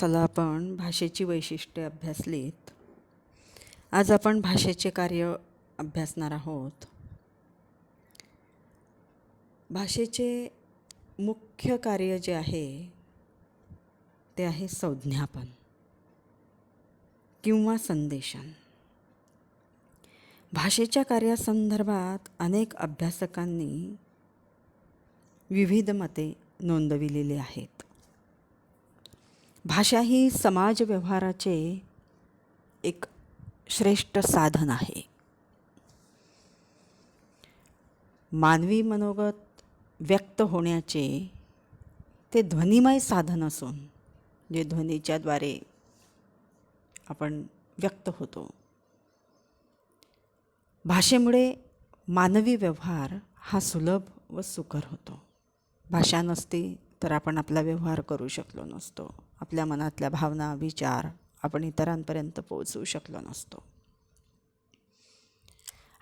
चला आपण भाषेची वैशिष्ट्ये अभ्यासलीत. आज आपण भाषेचे कार्य अभ्यासणार आहोत. भाषेचे मुख्य कार्य जे आहे ते आहे संज्ञापन किंवा संदेशन. भाषेच्या कार्यासंदर्भात अनेक अभ्यासकांनी विविध मते नोंदविलेली आहेत. भाषा ही समाज व्यवहाराचे एक श्रेष्ठ साधन आहे. मानवी मनोगत व्यक्त होण्याचे ते ध्वनिमय साधन असून जे ध्वनीच्याद्वारे आपण व्यक्त होतो. भाषेमुळे मानवी व्यवहार हा सुलभ व सुकर होतो. भाषा नसती तर आपण आपला व्यवहार करू शकलो नसतो. आपल्या मनातल्या भावना विचार आपण इतरांपर्यंत पोहोचवू शकलो नसतो.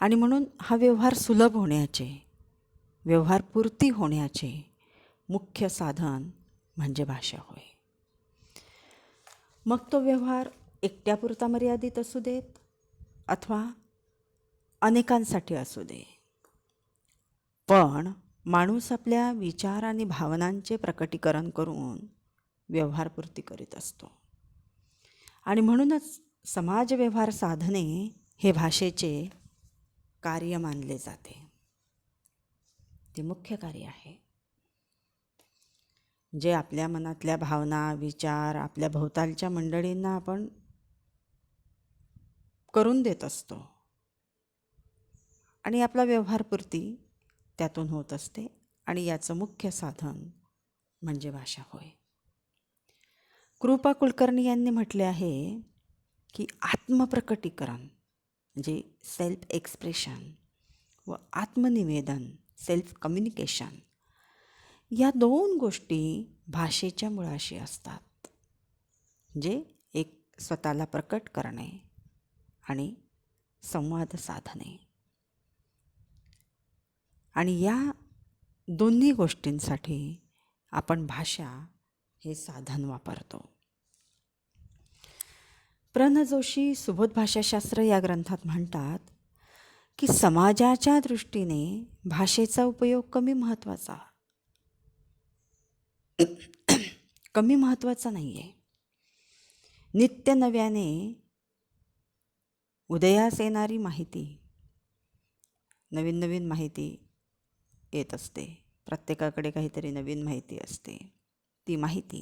आणि म्हणून हा व्यवहार सुलभ होण्याचे, व्यवहारपूर्ती होण्याचे मुख्य साधन म्हणजे भाषा होय. मग तो व्यवहार एकट्यापुरता मर्यादित असू देत अथवा अनेकांसाठी असू दे, पण माणूस आपल्या विचार आणि भावनांचे प्रकटीकरण करून व्यवहारपूर्ती करीत असतो. आणि म्हणूनच समाज व्यवहार साधने हे भाषेचे कार्य मानले जाते. ते मुख्य कार्य आहे जे आपल्या मनातल्या भावना विचार आपल्या भोवतालच्या मंडळींना आपण करून देत असतो आणि आपला व्यवहारपूर्ती त्यातून होत असते. आणि याचं मुख्य साधन म्हणजे भाषा होय. कृपा कुलकर्णी यांनी म्हटले आहे की आत्मप्रकटीकरण म्हणजे सेल्फ एक्सप्रेशन व आत्मनिवेदन सेल्फ कम्युनिकेशन या दोन गोष्टी भाषेच्या मुळाशी असतात. म्हणजे एक स्वतःला प्रकट करणे आणि संवाद साधणे. आणि या दोन्ही गोष्टींसाठी आपण भाषा हे साधन वापरतो. प्र. न. जोशी सुबोध भाषाशास्त्र या ग्रंथात म्हणतात की समाजाच्या दृष्टीने भाषेचा उपयोग कमी महत्त्वाचा नाही आहे. नित्य नव्याने उदयास येणारी माहिती, नवीन नवीन माहिती येत असते. प्रत्येकाकडे काहीतरी नवीन माहिती असते. ती माहिती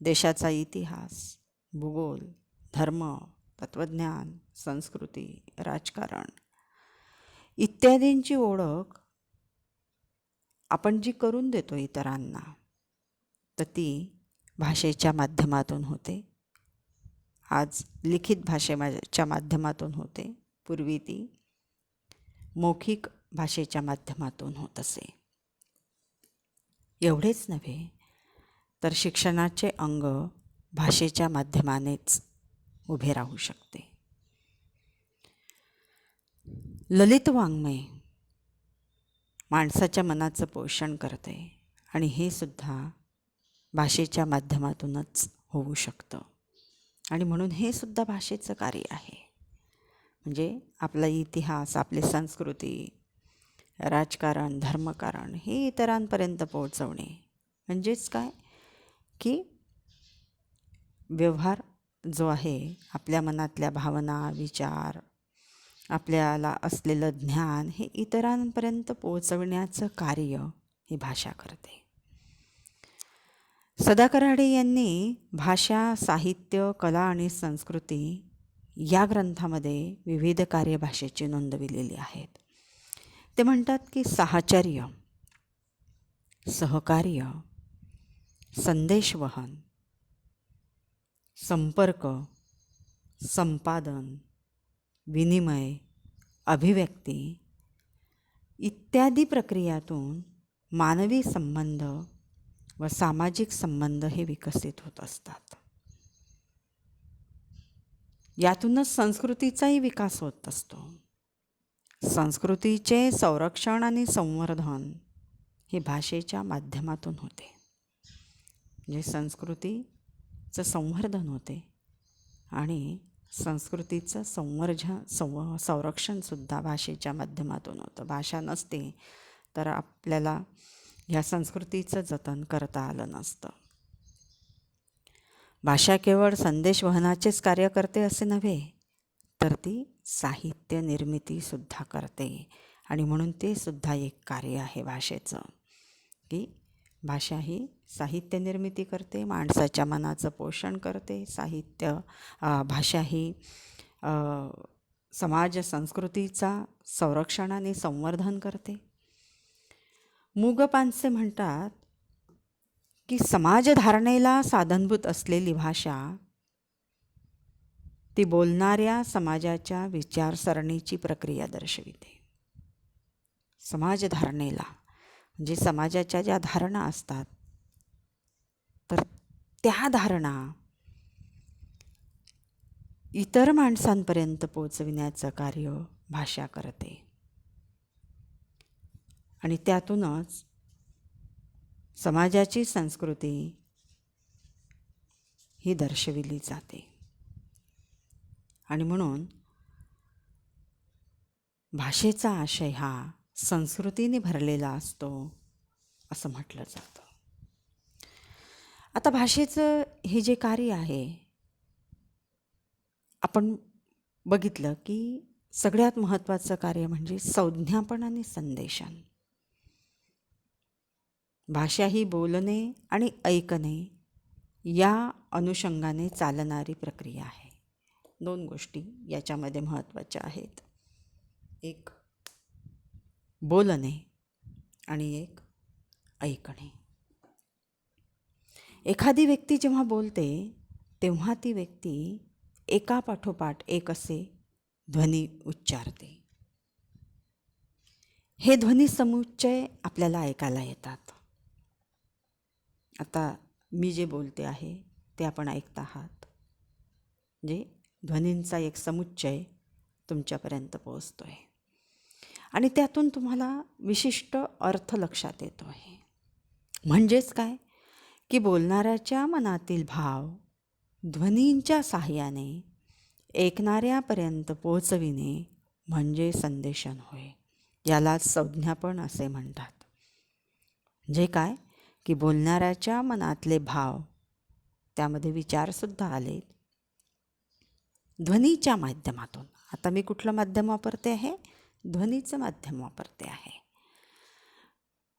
देशाचा इतिहास, भूगोल, धर्म, तत्त्वज्ञान, संस्कृती, राजकारण इत्यादींची ओळख आपण जी करून देतो इतरांना, तर ती भाषेच्या माध्यमातून होते. आज लिखित भाषेच्या माध्यमातून होते. पूर्वी ती मौखिक भाषेच्या माध्यमातून होत असे. एवढेच नव्हे तर शिक्षणाचे अंग भाषेच्या माध्यमानेच उभे राहू शकते. ललित वाङ्मय माणसाच्या मनाचं पोषण करते आणि हे सुद्धा भाषेच्या माध्यमातूनच होऊ शकतं. आणि म्हणून हे सुद्धा भाषेचं कार्य आहे. म्हणजे आपला इतिहास, आपली संस्कृती, राजकारण, धर्मकारण हे इतरांपर्यंत पोहोचवणे म्हणजेच काय की व्यवहार जो आहे, आपल्या मनातल्या भावना विचार आपल्याला असलेलं ज्ञान हे इतरांपर्यंत पोहोचवण्याचं कार्य ही भाषा करते. सदाकर हाडे यांनी भाषा साहित्य कला आणि संस्कृती या ग्रंथामध्ये विविध कार्य भाषेची नोंदविलेली आहेत. ते म्हणतात की साहचर्य, सहकार्य, संदेशवहन, संपर्क, संपादन, विनिमय, अभिव्यक्ती इत्यादी प्रक्रियातून मानवी संबंध व सामाजिक संबंध हे विकसित होत असतात. यातूनच संस्कृतीचाही विकास होत असतो. संस्कृतीचे संरक्षण आणि संवर्धन हे भाषेच्या माध्यमातून होते. म्हणजे संस्कृती संवर्धन होते आणि संस्कृतीचं संरक्षणसुद्धा भाषेच्या माध्यमातून होतं. भाषा नसते तर आपल्याला ह्या संस्कृतीचं जतन करता आलं नसतं. भाषा केवळ संदेश वहनाचेच कार्य करते असे नव्हे, तर ती साहित्य निर्मितीसुद्धा करते. आणि म्हणून ते सुद्धा एक कार्य आहे भाषेचं, की भाषा ही साहित्य निर्मिती करते, माणसाच्या मनाचं पोषण करते. भाषा ही समाज संस्कृतीचा संरक्षण आणि संवर्धन करते. मूगपानसे म्हणतात की समाजधारणेला साधनभूत असलेली भाषा ती बोलणाऱ्या समाजाच्या विचारसरणीची प्रक्रिया दर्शविते. समाजधारणेला म्हणजे समाजाच्या ज्या धारणा असतात तर त्या धारणा इतर माणसांपर्यंत पोचविण्याचं कार्य भाषा करते. आणि त्यातूनच समाजाची संस्कृती ही दर्शविली जाते. आणि म्हणून भाषेचा आशय हा संस्कृतीने भरलेला असतो असं म्हटलं जातं. आता भाषेचं हे जे कार्य आहे आपण बघितलं की सगळ्यात महत्त्वाचं कार्य म्हणजे संज्ञापन आणि संदेशन. भाषा ही बोलणे आणि ऐकणे या अनुषंगाने चालणारी प्रक्रिया आहे. दोन गोष्टी याच्यामध्ये महत्त्वाच्या आहेत, एक बोलणे आणि एक ऐकणे. एखादी व्यक्ती जेव्हा बोलते तेव्हा ती व्यक्ती एकापाठोपाठ एक असे ध्वनी उच्चारते. हे ध्वनी समुच्चय आपल्याला ऐकायला येतात. आता मी जे बोलते आहे ते आपण ऐकत आहात, म्हणजे ध्वनींचा एक समुच्चय तुमच्यापर्यंत पोहोचतो आहे आणि त्यातून तुम्हाला विशिष्ट अर्थ लक्षात येतो आहे. म्हणजेच काय की बोलणाऱ्याच्या मनातील भाव ध्वनींच्या साहाय्याने ऐकणाऱ्यापर्यंत पोहोचविणे म्हणजे संदेशन होय. यालाच संज्ञापन असे म्हणतात. म्हणजे काय की बोलणाऱ्याच्या मनातले भाव, त्यामध्ये विचारसुद्धा आले ध्वनीच्या माध्यमातून. आता मी कुठलं माध्यम वापरते आहे? ध्वनीचं माध्यम वापरते आहे.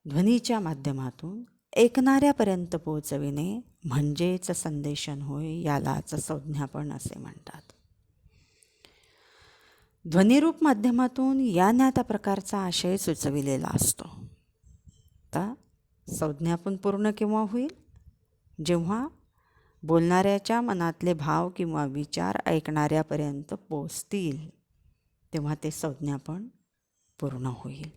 ध्वनीच्या माध्यमातून ऐकणाऱ्यापर्यंत पोहोचविणे म्हणजेच संदेशन होय. यालाच संज्ञापन असे म्हणतात. ध्वनिरूप माध्यमातून या ना त्या प्रकारचा आशय सुचविलेला असतो. आता संज्ञापन पूर्ण केव्हा होईल? जेव्हा बोलणाऱ्याच्या मनातले भाव किंवा विचार ऐकणाऱ्यापर्यंत पोचतील तेव्हा ते संज्ञापन पूर्ण होईल.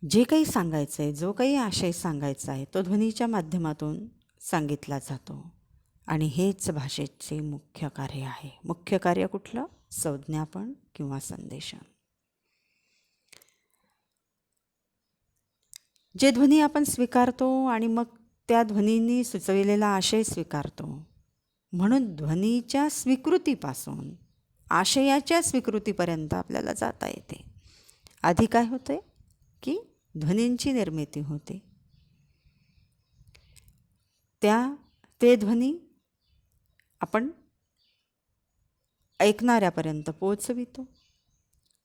जे काही सांगायचं आहे, जो काही आशय सांगायचा आहे तो ध्वनीच्या माध्यमातून सांगितला जातो आणि हेच भाषेचे मुख्य कार्य आहे. मुख्य कार्य कुठलं? संज्ञापन किंवा संदेशन. जे ध्वनी आपण स्वीकारतो आणि मग त्या ध्वनींनी सुचविलेला आशय स्वीकारतो, म्हणून ध्वनीच्या स्वीकृतीपासून आशयाच्या स्वीकृतीपर्यंत आपल्याला जाता येते. आधी काय होते की ध्वनींची निर्मिती होते, ते ध्वनी आपण ऐकणाऱ्यापर्यंत पोहोचवितो,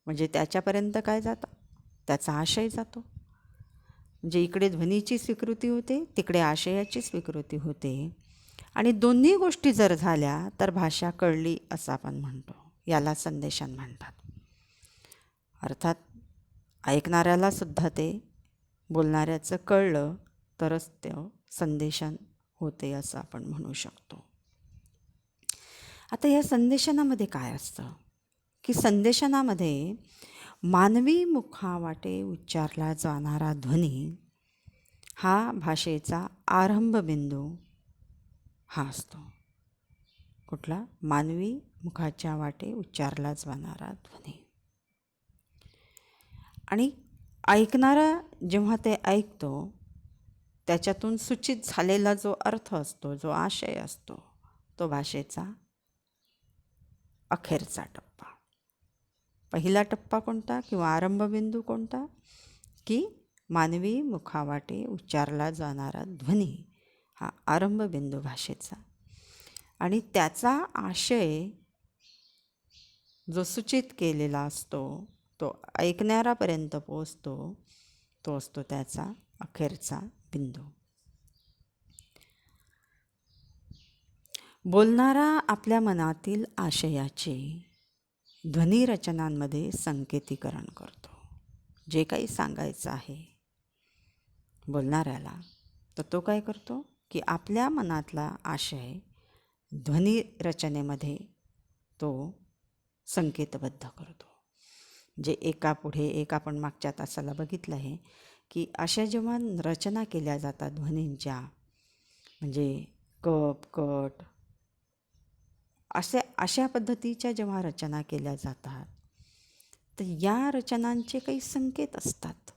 म्हणजे त्याच्यापर्यंत काय जातं? त्याचा आशय जातो. म्हणजे इकडे ध्वनीची स्वीकृती होते, तिकडे आशयाची स्वीकृती होते आणि दोन्ही गोष्टी जर झाल्या तर भाषा कळली असं आपण म्हणतो. याला संदेशन म्हणतात. अर्थात ऐकणाऱ्याला सुद्धा ते बोलणाऱ्याचं कळलं तरच ते संदेशन होते असं आपण म्हणू शकतो. आता या संदेशनामध्ये काय असतं की संदेशनामध्ये मानवी मुखावाटे उच्चारला जाणारा ध्वनी हा भाषेचा आरंभबिंदू हा असतो. कुठला? मानवी मुखाच्या वाटे उच्चारला जाणारा ध्वनी. आणि ऐकणारा जेव्हा ते ऐकतो त्याच्यातून सूचित झालेला जो अर्थ असतो, जो आशय असतो, तो भाषेचा अखेरचा टप्पा. पहिला टप्पा कोणता किंवा आरंभबिंदू कोणता? की मानवी मुखावाटे उच्चारला जाणारा ध्वनी हा आरंभबिंदू भाषेचा, आणि त्याचा आशय जो सूचित केलेला असतो तो ऐकणाऱ्यापर्यंत पोचतो, तो असतो त्याचा अखेरचा बिंदू. बोलणारा आपल्या मनातील आशयाचे ध्वनिरचनांमध्ये संकेतीकरण करतो. जे काही सांगायचं आहे बोलणाऱ्याला, तर तो काय करतो की आपल्या मनातला आशय ध्वनिरचनेमध्ये तो संकेतबद्ध करतो. जे एकापुढे एक आपण मागच्या तासाला बघितलं आहे की अशा जेव्हा रचना केल्या जातात ध्वनींच्या, म्हणजे कप, कट, अशा पद्धतीच्या जेव्हा रचना केल्या जातात, तर या रचनांचे काही संकेत असतात.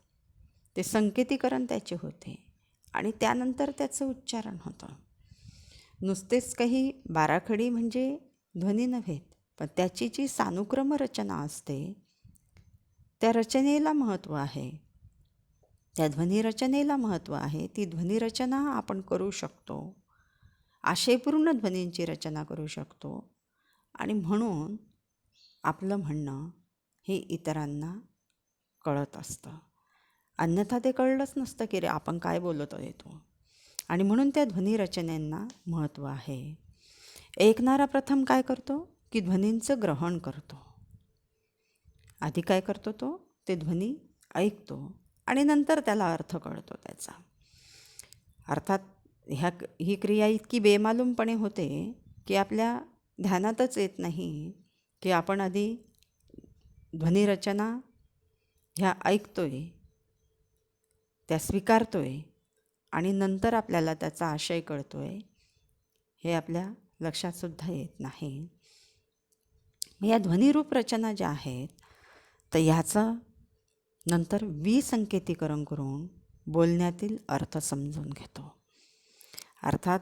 ते संकेतीकरण त्याचे होते आणि त्यानंतर त्याचं उच्चारण होतं. नुसतेच काही बाराखडी म्हणजे ध्वनी नव्हेत, पण त्याची जी सानुक्रम रचना असते त्या रचनेला महत्त्व आहे, त्या ध्वनिरचनेला महत्त्व आहे. ती ध्वनिरचना आपण करू शकतो, आशयपूर्ण ध्वनींची रचना करू शकतो, आणि म्हणून आपलं म्हणणं हे इतरांना कळत असतं. अन्यथा ते कळलंच नसतं की रे आपण काय बोलत येतो. आणि म्हणून त्या ध्वनिरचनेंना महत्त्व आहे. ऐकणारा प्रथम काय करतो की ध्वनींचं ग्रहण करतो. आधी काय करतो तो, ते ध्वनी ऐकतो आणि नंतर त्याला अर्थ कळतो त्याचा. अर्थात ही क्रिया इतकी बेमालूमपणे होते की आपल्या ध्यानातच येत नाही की आपण आधी ध्वनिरचना ह्या ऐकतोय, त्या स्वीकारतोय आणि नंतर आपल्याला त्याचा आशय कळतोय, हे आपल्या लक्षातसुद्धा येत नाही. या ध्वनिरूप रचना ज्या आहेत, तर ह्याचं नंतर विसंकेतीकरण करून बोलण्यातील अर्थ समजून घेतो. अर्थात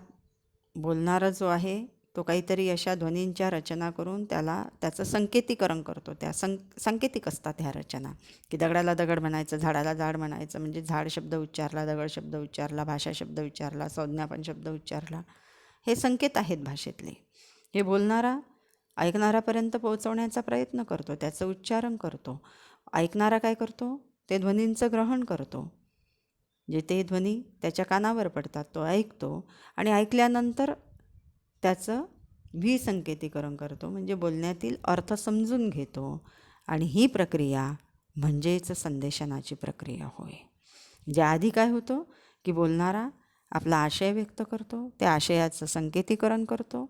बोलणारा जो आहे तो काहीतरी अशा ध्वनींच्या रचना करून त्याचं संकेतीकरण करतो. त्या सांकेतिक असतात ह्या रचना, की दगडाला दगड म्हणायचं, झाडाला झाड म्हणायचं, म्हणजे झाड शब्द उच्चारला, दगड शब्द उच्चारला, भाषा शब्द उच्चारला, संज्ञापन शब्द उच्चारला. हे संकेत आहेत भाषेतले. हे बोलणारा ऐकणाऱ्यापर्यंत पोहोचवण्याचा प्रयत्न करतो, त्याचं उच्चारण करतो. ऐकणारा काय करतो, ते ध्वनींचं ग्रहण करतो. जे ते ध्वनी त्याच्या कानावर पडतात तो ऐकतो आणि ऐकल्यानंतर त्याचं विसंकेतीकरण करतो, म्हणजे बोलण्यातील अर्थ समजून घेतो. आणि ही प्रक्रिया म्हणजेच संदेशनाची प्रक्रिया होय. जे आधी काय होतं की बोलणारा आपला आशय व्यक्त करतो, त्या आशयाचं संकेतीकरण करतो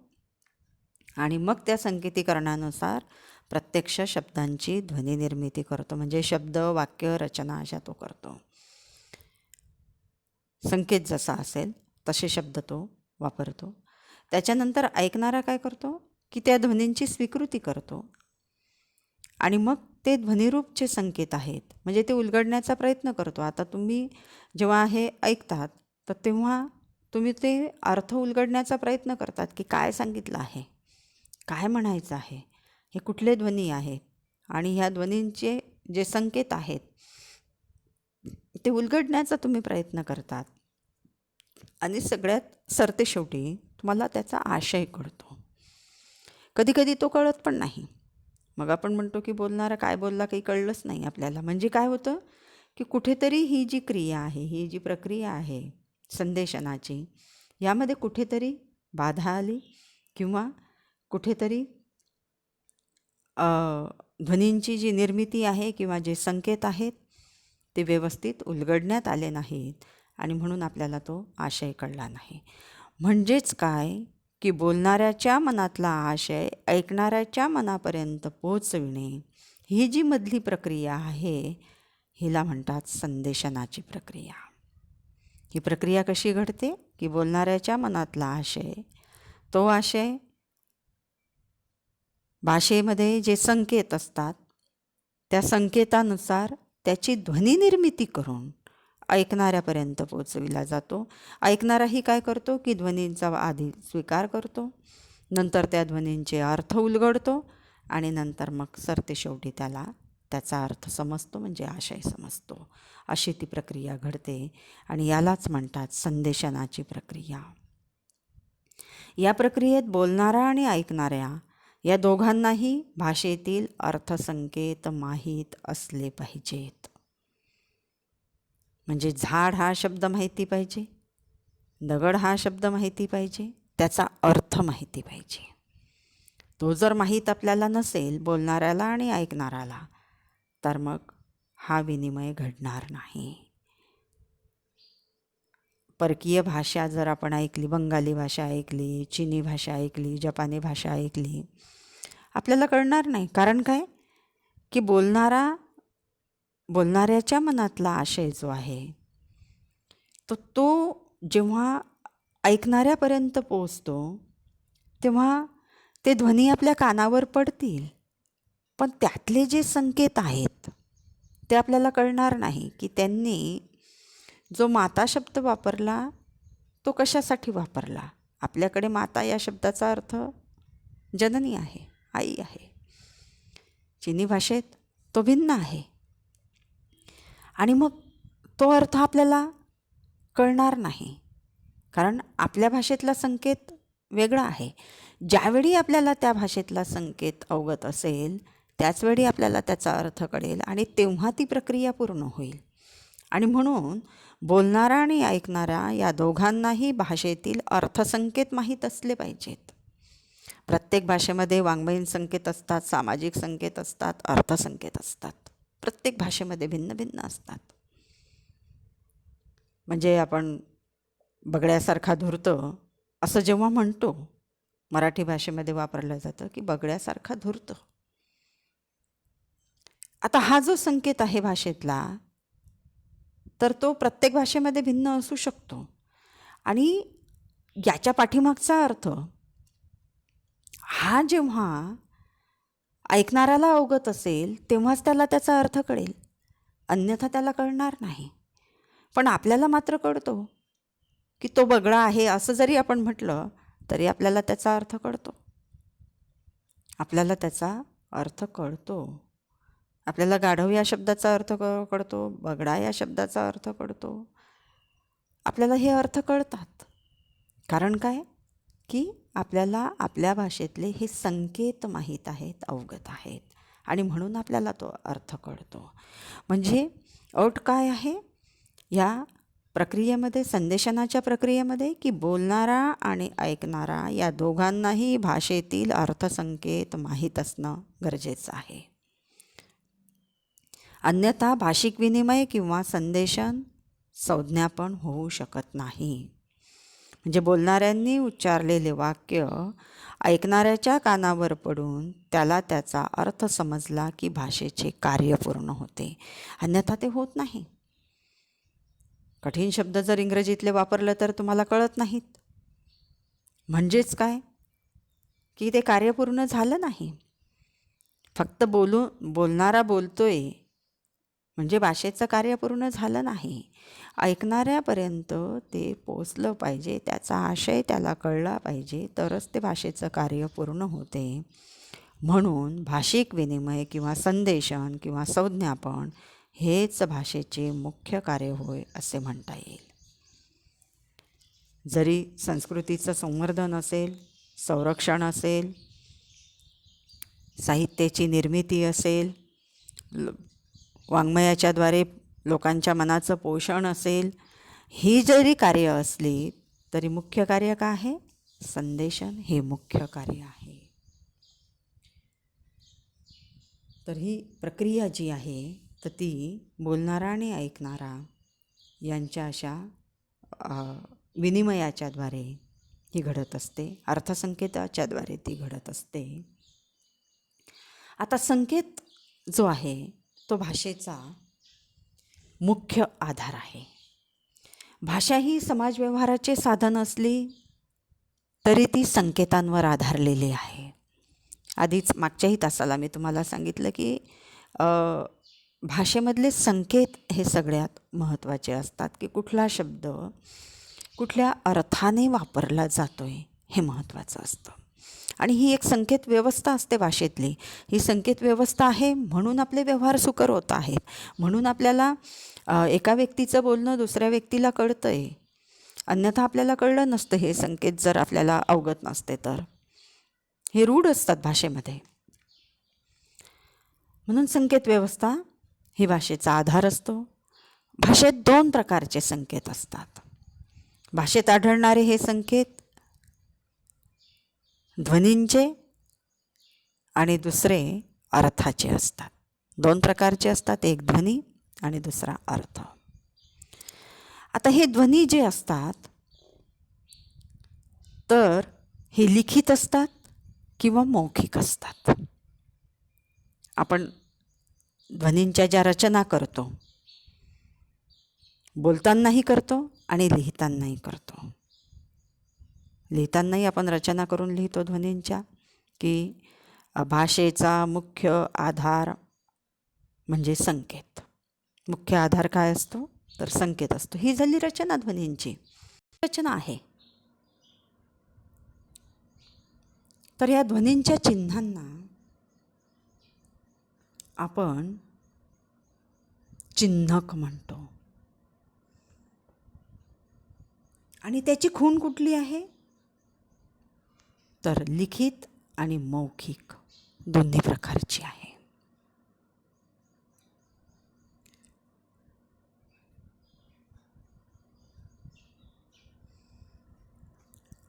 आणि मग त्या संकेतीकरणानुसार प्रत्यक्ष शब्दांची ध्वनिनिर्मिती करतो, म्हणजे शब्द, वाक्य, रचना अशा तो करतो. संकेत जसा असेल तसे शब्द तो वापरतो. त्याच्यानंतर ऐकणारा काय करतो की त्या ध्वनींची स्वीकृती करतो आणि मग ते ध्वनिरूपचे संकेत आहेत, म्हणजे ते उलगडण्याचा प्रयत्न करतो. आता तुम्ही जेव्हा हे ऐकतात तर तेव्हा तुम्ही ते अर्थ उलगडण्याचा प्रयत्न करतात की काय सांगितलं आहे, काय म्हणायचं आहे, हे कुठले ध्वनी आहेत, आणि ह्या ध्वनींचे जे संकेत आहेत ते उलगडण्याचा तुम्ही प्रयत्न करतात. आणि सगळ्यात सरतेशेवटी तुम्हाला त्याचा आशय कळतो. कधीकधी तो कळत पण नाही. मग आपण म्हणतो की बोलणारा काय बोलला काही कळलंच नाही आपल्याला. म्हणजे काय होतं की कुठेतरी ही जी क्रिया आहे, ही जी प्रक्रिया आहे संदेशनाची, यामध्ये कुठेतरी बाधा आली किंवा कुठेतरी ध्वनींची जी निर्मिती आहे किंवा जे संकेत आहेत ते व्यवस्थित उलगडण्यात आले नाहीत आणि म्हणून आपल्याला तो आशय कळला नाही. म्हणजेच काय की बोलणाऱ्याच्या मनातला आशय ऐकणाऱ्याच्या मनापर्यंत पोहोचविणे, ही जी मधली प्रक्रिया आहे हिला म्हणतात संदेशनाची प्रक्रिया. ही प्रक्रिया कशी घडते की बोलणाऱ्याच्या मनातला आशय, तो आशय भाषेमध्ये जे संकेत असतात त्या संकेतानुसार त्याची ध्वनिनिर्मिती करून ऐकणाऱ्यापर्यंत पोचविला जातो. ऐकणाराही काय करतो की ध्वनींचा आधी स्वीकार करतो, नंतर त्या ध्वनींचे अर्थ उलगडतो आणि नंतर मग सरतेशेवटी त्याला त्याचा अर्थ समजतो, म्हणजे आशय समजतो. अशी ती प्रक्रिया घडते आणि यालाच म्हणतात संदेशनाची प्रक्रिया. या प्रक्रियेत बोलणारा आणि ऐकणाऱ्या या दोघांनाही भाषेतील अर्थसंकेत माहीत असले पाहिजेत. म्हणजे झाड हा शब्द माहिती पाहिजे, दगड हा शब्द माहिती पाहिजे, त्याचा अर्थ माहिती पाहिजे. तो जर माहीत आपल्याला नसेल बोलणाऱ्याला आणि ऐकणाऱ्याला, तर मग हा विनिमय घडणार नाही. परकीय भाषा जर आपण ऐकली, बंगाली भाषा ऐकली, चीनी भाषा ऐकली, जपानी भाषा ऐकली, आपल्याला कळणार नाही. कारण काय की बोलणाऱ्याच्या मनातला आशय जो आहे तो जेव्हा ऐकणाऱ्यापर्यंत पोचतो तेव्हा ते ध्वनी आपल्या कानावर पडतील, पण त्यातले जे संकेत आहेत ते आपल्याला कळणार नाही की त्यांनी जो माता शब्द वापरला तो कशासाठी वापरला. आपल्याकडे माता या शब्दाचा अर्थ जननी आहे, आई आहे. चीनी भाषेत तो भिन्न आहे आणि मग तो अर्थ आपल्याला कळणार नाही, कारण आपल्या भाषेतला संकेत वेगळा आहे. ज्यावेळी आपल्याला त्या भाषेतला संकेत अवगत असेल त्याचवेळी आपल्याला त्याचा अर्थ कळेल आणि तेव्हा ती प्रक्रिया पूर्ण होईल. आणि म्हणून बोलणारा आणि ऐकणारा या दोघांनाही भाषेतील अर्थसंकेत माहीत असले पाहिजेत. प्रत्येक भाषेमध्ये वाङ्मयीन संकेत असतात, सामाजिक संकेत असतात, अर्थसंकेत असतात. प्रत्येक भाषेमध्ये भिन्न भिन्न असतात. म्हणजे आपण बगड्यासारखा धूर्त असं जेव्हा म्हणतो, मराठी भाषेमध्ये वापरलं जातं की बगड्यासारखा धूर्त. आता हा जो संकेत आहे भाषेतला, तर तो प्रत्येक भाषेमध्ये भिन्न असू शकतो आणि याच्या पाठीमागचा अर्थ हा जेव्हा ऐकणाऱ्याला अवगत असेल तेव्हाच त्याला त्याचा अर्थ कळेल, अन्यथा त्याला कळणार नाही. पण आपल्याला मात्र कळतो की तो बगळा आहे असं जरी आपण म्हटलं तरी आपल्याला त्याचा अर्थ कळतो. आपल्याला त्याचा अर्थ कळतो. आपल्याला गाढव या शब्दाचा अर्थ कळतो, बगडा या शब्दाचा अर्थ कळतो. आपल्याला हे अर्थ कळतात. कारण काय की आपल्याला आपल्या भाषेतले हे संकेत माहीत आहेत, अवगत आहेत आणि म्हणून आपल्याला तो अर्थ कळतो. म्हणजे अट काय आहे या प्रक्रियेमध्ये, संदेशनाच्या प्रक्रियेमध्ये, की बोलणारा आणि ऐकणारा या दोघांनाही भाषेतील अर्थसंकेत माहीत असणं गरजेचं आहे. अन्यथा भाषिक विनिमय किंवा संदेशन संज्ञापन होऊ शकत नाही. म्हणजे बोलणाऱ्यांनी उच्चारलेले वाक्य ऐकणाऱ्याच्या कानावर पडून त्याला त्याचा अर्थ समजला की भाषेचे कार्य पूर्ण होते, अन्यथा ते होत नाही. कठीण शब्द जर इंग्रजीतले वापरलं तर तुम्हाला कळत नाहीत, म्हणजेच काय की ते कार्य पूर्ण झालं नाही. फक्त बोलणारा बोलतोय म्हणजे भाषेचं कार्य पूर्ण झालं नाही. ऐकणाऱ्यापर्यंत ते पोचलं पाहिजे, त्याचा आशय त्याला कळला पाहिजे, तरच ते भाषेचं कार्य पूर्ण होते. म्हणून भाषिक विनिमय किंवा संदेशन किंवा संज्ञापन हेच भाषेचे मुख्य कार्य होय असे म्हणता येईल. जरी संस्कृतीचं संवर्धन असेल, संरक्षण असेल, साहित्याची निर्मिती असेल, वाङ्मयाच्याद्वारे लोकांच्या मनाचं पोषण असेल, ही जरी कार्य असली तरी मुख्य कार्य काय आहे? संदेशन हे मुख्य कार्य आहे. तर ही प्रक्रिया जी आहे तर ती बोलणारा आणि ऐकणारा यांच्या अशा विनिमयाच्याद्वारे ही घडत असते, अर्थसंकेताच्याद्वारे ती घडत असते. आता संकेत जो आहे तो भाषेचा मुख्य आधार आहे. भाषा ही समाजव्यवहाराचे साधन असली तरी ती संकेतांवर आधारलेली आहे. आधीच मागच्याही तासाला मी तुम्हाला सांगितलं की भाषेमधले संकेत हे सगळ्यात महत्त्वाचे असतात, की कुठला शब्द कुठल्या अर्थाने वापरला जातो आहे हे महत्त्वाचं असतं. आणि ही एक संकेत व्यवस्था असते भाषेतली. ही संकेत व्यवस्था आहे म्हणून आपले व्यवहार सुकर होत आहेत, म्हणून आपल्याला एका व्यक्तीचं बोलणं दुसऱ्या व्यक्तीला कळतं आहे. अन्यथा आपल्याला कळलं नसतं हे संकेत जर आपल्याला अवगत नसते तर. हे रूढ असतात भाषेमध्ये. म्हणून संकेत व्यवस्था ही भाषेचा आधार असतो. भाषेत 2 प्रकारचे संकेत असतात. भाषेत आढळणारे हे संकेत ध्वनींचे आणि दुसरे अर्थाचे असतात. 2 प्रकारचे असतात, एक ध्वनी आणि दुसरा अर्थ. आता हे ध्वनी जे असतात तर हे लिखित असतात किंवा मौखिक असतात. आपण ध्वनींच्या ज्या रचना करतो, बोलतानाही करतो आणि लिहितानाही करतो. लिहितानाही आपण रचना करून लिहितो ध्वनींच्या, की भाषेचा मुख्य आधार म्हणजे संकेत. मुख्य आधार काय असतो तर संकेत असतो. ही झाली रचना ध्वनींची. रचना आहे. तर या ध्वनींच्या चिन्हांना आपण चिन्हक म्हणतो. आणि त्याची खूण कुठली आहे तर लिखित आणि मौखिक दोन्ही प्रकारची आहे.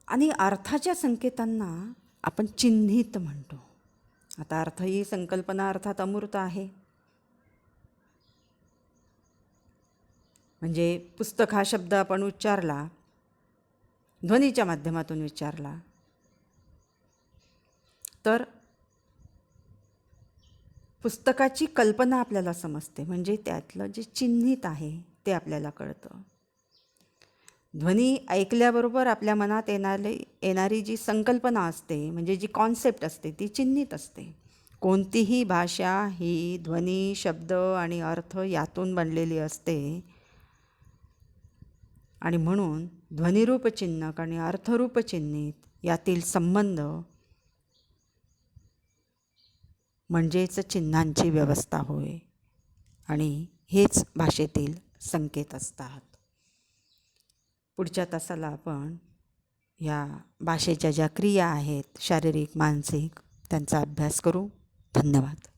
आणि अर्थाच्या संकेतांना आपण चिन्हित म्हणतो. आता अर्थ ही संकल्पना अर्थात अमूर्त आहे. म्हणजे पुस्तक हा शब्द आपण उच्चारला, ध्वनीच्या माध्यमातून विचारला तर पुस्तकाची कल्पना आपल्याला समजते. म्हणजे त्यातलं जे चिन्हित आहे ते आपल्याला कळतं. ध्वनी ऐकल्याबरोबर आपल्या मनात येणारी जी संकल्पना असते, म्हणजे जी कॉन्सेप्ट असते ती चिन्हित असते. कोणतीही भाषा ही ध्वनी, शब्द आणि अर्थ यातून बनलेली असते. आणि म्हणून ध्वनिरूप चिन्हक आणि अर्थरूप चिन्हित यातील संबंध म्हणजेच चिन्हांची व्यवस्था होय. आणि हेच भाषेतील संकेत असतात. पुढच्या तासाला आपण या भाषेच्या ज्या क्रिया आहेत शारीरिक, मानसिक त्यांचा अभ्यास करू. धन्यवाद.